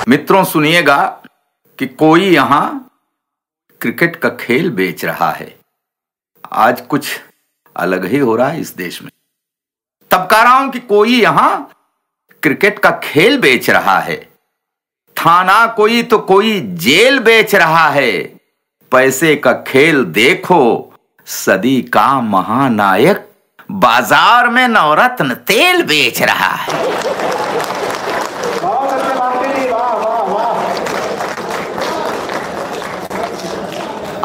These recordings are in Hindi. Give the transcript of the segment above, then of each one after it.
मित्रों सुनिएगा कि कोई यहां क्रिकेट का खेल बेच रहा है। आज कुछ अलग ही हो रहा है इस देश में। तब कह रहा हूं कि कोई यहां क्रिकेट का खेल बेच रहा है। थाना कोई तो कोई जेल बेच रहा है। पैसे का खेल देखो, सदी का महानायक बाजार में नवरत्न तेल बेच रहा है।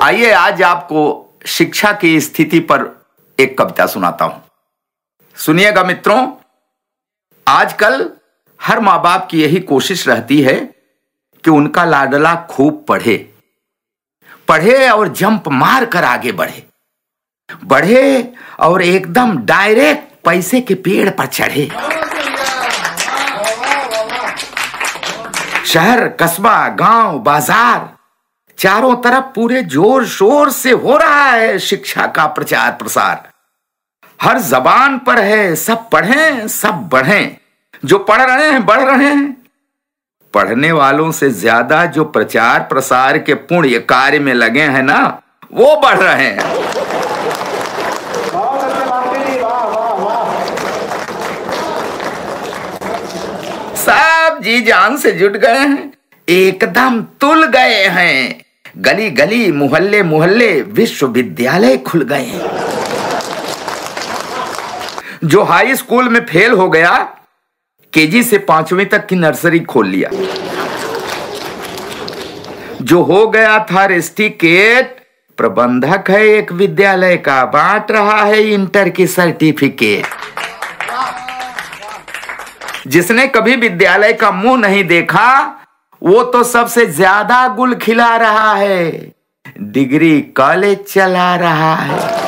आइए आज आपको शिक्षा की स्थिति पर एक कविता सुनाता हूं। सुनिएगा मित्रों, आजकल हर मां बाप की यही कोशिश रहती है कि उनका लाडला खूब पढ़े पढ़े और जंप मार कर आगे बढ़े और एकदम डायरेक्ट पैसे के पेड़ पर चढ़े। शहर, कस्बा, गांव, बाजार, चारों तरफ पूरे जोर शोर से हो रहा है शिक्षा का प्रचार प्रसार। हर जबान पर है सब पढ़ें सब बढ़ें। जो पढ़ रहे हैं बढ़ रहे हैं। पढ़ने वालों से ज्यादा जो प्रचार प्रसार के पुण्य कार्य में लगे हैं ना, वो बढ़ रहे हैं। सब जी जान से जुट गए हैं, एकदम तुल गए हैं। गली गली, मोहल्ले मोहल्ले विश्वविद्यालय खुल गए हैं। जो हाई स्कूल में फेल हो गया, केजी से 5वीं तक की नर्सरी खोल लिया। जो हो गया था रेस्टिकेट, प्रबंधक है एक विद्यालय का, बांट रहा है इंटर की सर्टिफिकेट। जिसने कभी विद्यालय का मुंह नहीं देखा, वो तो सबसे ज्यादा गुल खिला रहा है, डिग्री कॉलेज चला रहा है।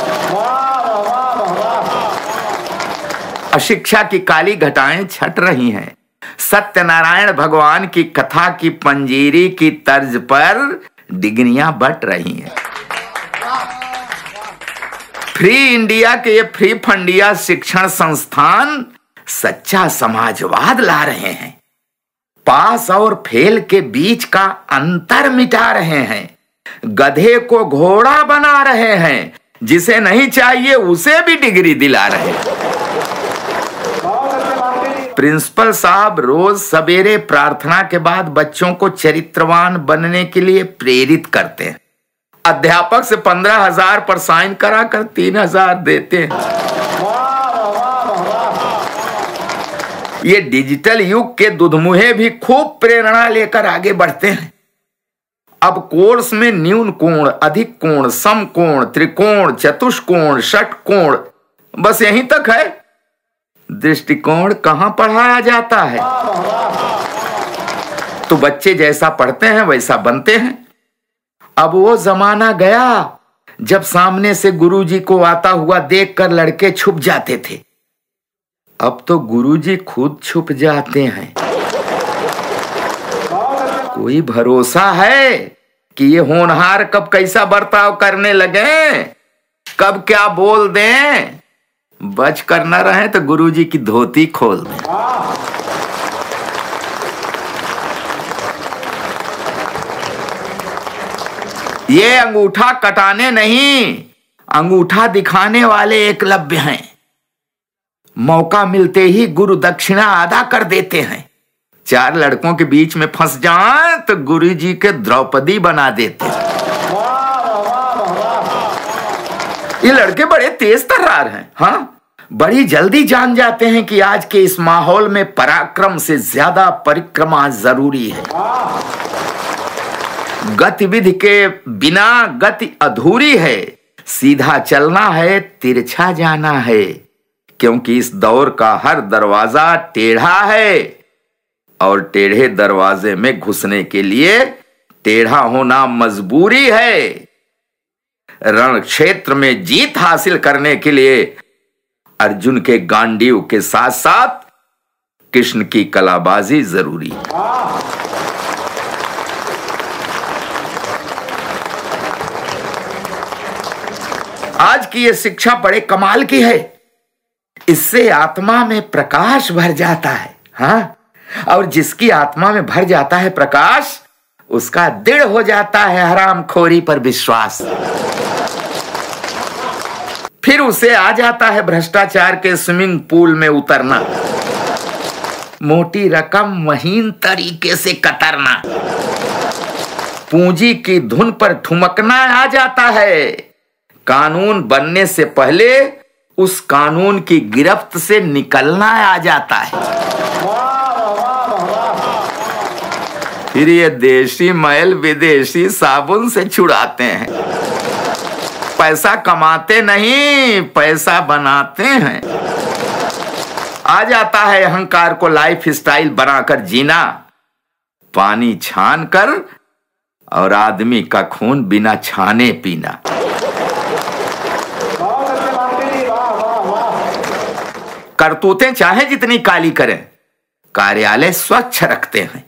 अशिक्षा की काली घटाएं छट रही हैं। सत्यनारायण भगवान की कथा की पंजीरी की तर्ज पर डिग्रियां बंट रही हैं। फ्री इंडिया के ये फ्री फंडिया शिक्षण संस्थान सच्चा समाजवाद ला रहे हैं। पास और फेल के बीच का अंतर मिटा रहे हैं। गधे को घोड़ा बना रहे हैं। जिसे नहीं चाहिए उसे भी डिग्री दिला रहे हैं। प्रिंसिपल साहब रोज सवेरे प्रार्थना के बाद बच्चों को चरित्रवान बनने के लिए प्रेरित करते हैं। अध्यापक से 15,000 पर साइन कराकर 3,000 देते हैं। ये डिजिटल युग के दुधमुहे भी खूब प्रेरणा लेकर आगे बढ़ते हैं। अब कोर्स में न्यून कोण, अधिक कोण, समकोण, त्रिकोण, चतुष्कोण, षटकोण, बस यहीं तक है। दृष्टिकोण कहां पढ़ाया जाता है। तो बच्चे जैसा पढ़ते हैं वैसा बनते हैं। अब वो जमाना गया जब सामने से गुरुजी को आता हुआ देखकर लड़के छुप जाते थे। अब तो गुरुजी खुद छुप जाते हैं। कोई भरोसा है कि ये होनहार कब कैसा बर्ताव करने लगे, कब क्या बोल दें। बच कर न रहे तो गुरुजी की धोती खोल दें। ये अंगूठा कटाने नहीं, अंगूठा दिखाने वाले एकलव्य हैं। मौका मिलते ही गुरु दक्षिणा अदा कर देते हैं। 4 लड़कों के बीच में फंस जाएं तो गुरुजी के द्रौपदी बना देते हैं। ये लड़के बड़े तेज तर्रार हैं। हाँ, बड़ी जल्दी जान जाते हैं कि आज के इस माहौल में पराक्रम से ज्यादा परिक्रमा जरूरी है। गतिविधि के बिना गति अधूरी है। सीधा चलना है, तिरछा जाना है, क्योंकि इस दौर का हर दरवाजा टेढ़ा है और टेढ़े दरवाजे में घुसने के लिए टेढ़ा होना मजबूरी है। रण क्षेत्र में जीत हासिल करने के लिए अर्जुन के गांडीव के साथ साथ कृष्ण की कलाबाजी जरूरी है। आज की ये शिक्षा बड़े कमाल की है। इससे आत्मा में प्रकाश भर जाता है। हाँ, और जिसकी आत्मा में भर जाता है प्रकाश, उसका दृढ़ हो जाता है हरामखोरी पर विश्वास। फिर उसे आ जाता है भ्रष्टाचार के स्विमिंग पूल में उतरना, मोटी रकम महीन तरीके से कतरना, पूंजी की धुन पर ठुमकना आ जाता है। कानून बनने से पहले उस कानून की गिरफ्त से निकलना आ जाता है। फिर ये देशी मैल विदेशी साबुन से छुड़ाते हैं। पैसा कमाते नहीं, पैसा बनाते हैं। आ जाता है अहंकार को लाइफ स्टाइल बनाकर जीना, पानी छान कर और आदमी का खून बिना छाने पीना। करतूतें चाहे जितनी काली करें, कार्यालय स्वच्छ रखते हैं।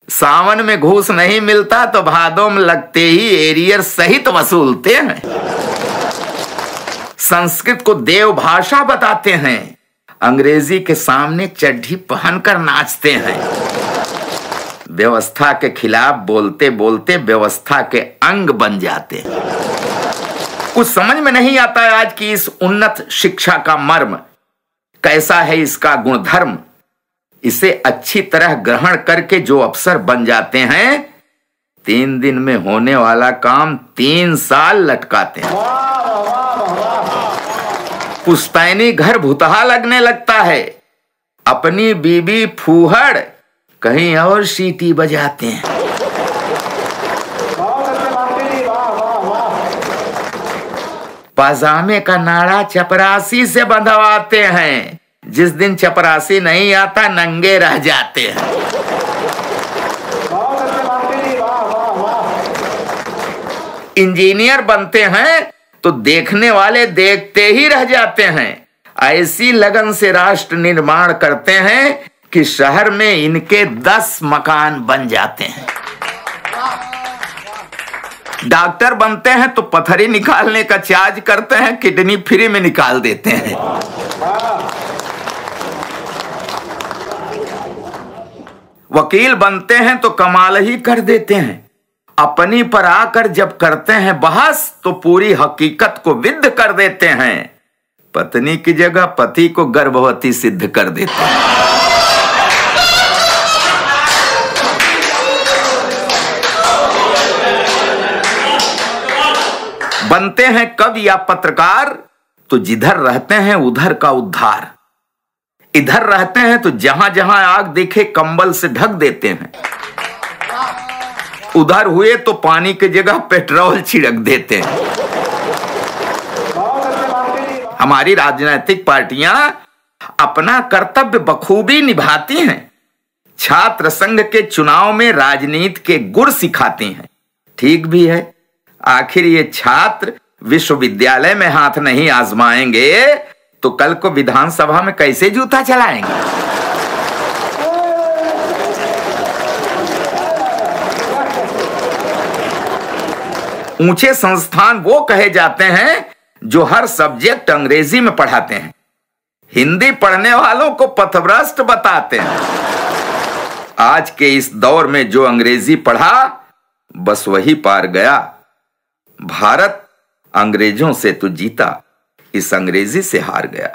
सावन में घूस नहीं मिलता तो भादों में लगते ही एरियर सहित वसूलते हैं। संस्कृत को देव भाषा बताते हैं, अंग्रेजी के सामने चड्ढी पहनकर नाचते हैं। व्यवस्था के खिलाफ बोलते बोलते व्यवस्था के अंग बन जाते हैं। कुछ समझ में नहीं आता है आज की इस उन्नत शिक्षा का मर्म, कैसा है इसका गुणधर्म। इसे अच्छी तरह ग्रहण करके जो अफसर बन जाते हैं, 3 दिन में होने वाला काम 3 साल लटकाते हैं। पुश्तैनी घर भुतहा लगने लगता है, अपनी बीबी फूहड़ कहीं और सीटी बजाते हैं। पाजामे का नाड़ा चपरासी से बंधवाते हैं, जिस दिन चपरासी नहीं आता नंगे रह जाते हैं। इंजीनियर बनते हैं तो देखने वाले देखते ही रह जाते हैं। ऐसी लगन से राष्ट्र निर्माण करते हैं कि शहर में इनके 10 मकान बन जाते हैं। डॉक्टर बनते हैं तो पथरी निकालने का चार्ज करते हैं, किडनी फ्री में निकाल देते हैं। वकील बनते हैं तो कमाल ही कर देते हैं। अपनी पर आकर जब करते हैं बहस तो पूरी हकीकत को विद्ध कर देते हैं। पत्नी की जगह पति को गर्भवती सिद्ध कर देते हैं। बनते हैं कवि या पत्रकार तो जिधर रहते हैं उधर का उद्धार, इधर रहते हैं तो जहां जहां आग दिखे कंबल से ढक देते हैं, उधर हुए तो पानी की जगह पेट्रोल छिड़क देते हैं। हमारी राजनीतिक पार्टियां अपना कर्तव्य बखूबी निभाती हैं। छात्र संघ के चुनाव में राजनीति के गुर सिखाती हैं। ठीक भी है, आखिर ये छात्र विश्वविद्यालय में हाथ नहीं आजमाएंगे तो कल को विधानसभा में कैसे जूता चलाएंगे। ऊंचे संस्थान वो कहे जाते हैं जो हर सब्जेक्ट अंग्रेजी में पढ़ाते हैं, हिंदी पढ़ने वालों को पथभ्रष्ट बताते हैं। आज के इस दौर में जो अंग्रेजी पढ़ा बस वही पार गया। भारत अंग्रेजों से तो जीता, इस अंग्रेजी से हार गया।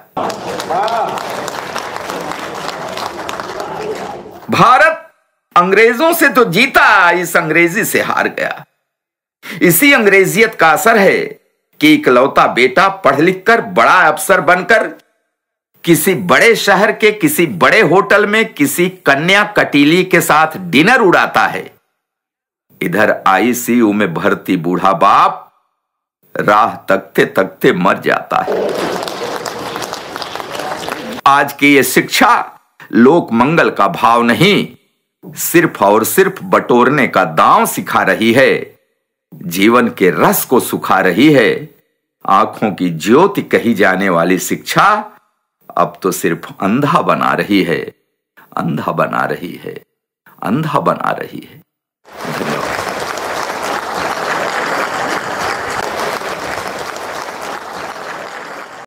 भारत अंग्रेजों से तो जीता, इस अंग्रेजी से हार गया। इसी अंग्रेजियत का असर है कि इकलौता बेटा पढ़ लिख कर बड़ा अफसर बनकर किसी बड़े शहर के किसी बड़े होटल में किसी कन्या कटीली के साथ डिनर उड़ाता है। इधर आईसीयू में भर्ती बूढ़ा बाप राह तकते तकते मर जाता है। आज की ये शिक्षा लोक मंगल का भाव नहीं, सिर्फ और सिर्फ बटोरने का दांव सिखा रही है। जीवन के रस को सुखा रही है। आंखों की ज्योति कही जाने वाली शिक्षा अब तो सिर्फ अंधा बना रही है, अंधा बना रही है, अंधा बना रही है।